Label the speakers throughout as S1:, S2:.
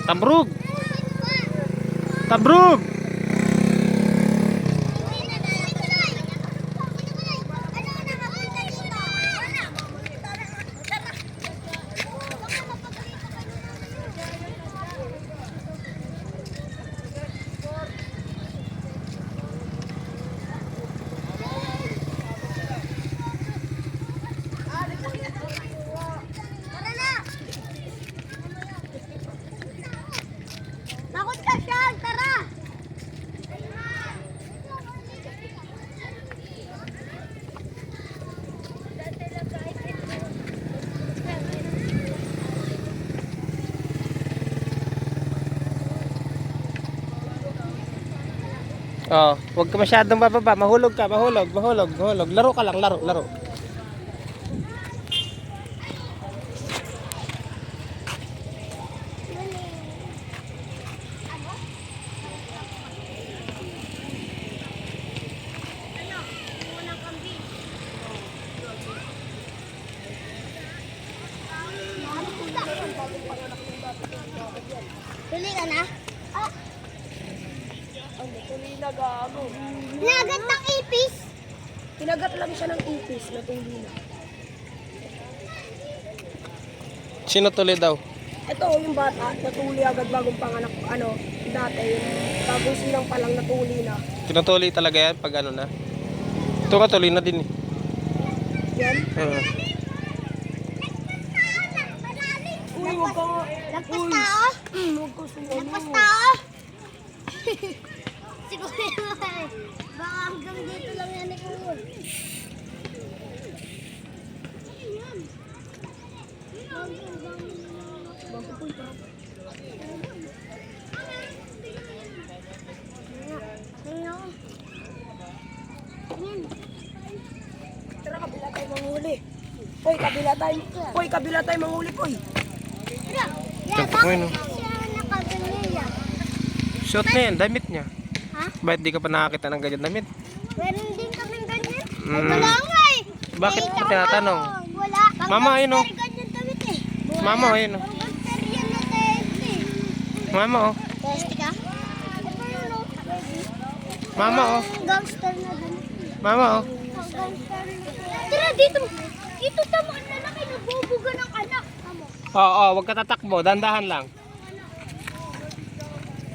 S1: Tabrug! Tabrug!
S2: Takot ka siya, tara!
S1: Oh, huwag ka masyadong bababa. Mahulog ka, mahulog. Laro ka lang, laro.
S2: Tuli ka na? Oh.
S3: Tuli na gago.
S2: Nagat ng ipis.
S3: Kinagat lang siya ng ipis na tuli na.
S1: Sino tuloy daw?
S3: Ito yung bata, natuli agad bagong panganak, dati, yung bagong silang palang natuli na.
S1: Tinutuloy talaga yan pag ano na. Ito ka tuloy na din eh.
S3: Yan.
S1: Oo.
S3: Uy, huwag ka nga.
S2: Lagpas tao.
S3: Huwag ka sumama.
S2: Lagpas tao. Siguro naman. Baka hanggang dito lang yan ikaw.
S3: Tara, kabila tayo manghuli. Hoy, kabila tayo manghuli, Koy.
S2: Yeah,
S1: Ito,
S2: bakit
S1: no?
S2: siya nakabili yan?
S1: Suot na yan, damit niya.
S2: Ha?
S1: Bakit di ka pa nakakita ng ganyan damit?
S2: Meron din kaming ganyan.
S1: Mm.
S2: Wala nga eh.
S1: Bakit
S2: Eh,
S1: mo
S2: ikaw
S1: tinatanong?
S2: nga, wala.
S1: Mama, ayun, oh.
S2: Pang ganyan damit eh.
S1: Mama, ayun, oh.
S2: Pang gangster yan na test eh.
S1: Mama, oh.
S2: Test ka? Ito yun oh.
S1: Mama, oh.
S2: Pang gangster na damit.
S1: Mama, oh.
S2: Pang gangster na. Tara dito. Dito tama ang lalaki nabubuga ng anak. Amo.
S1: Oo, wag ka tatakbo. Dandahan lang.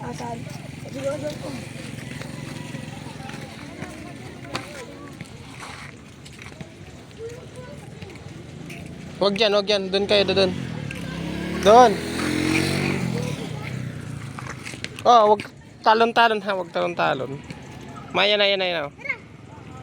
S3: Asan? Siguro doon ko.
S1: Wag yan. Doon kayo, doon. Doon. Oh, wag talon-talon ha. Wag talon-talon. Maya na, yan na.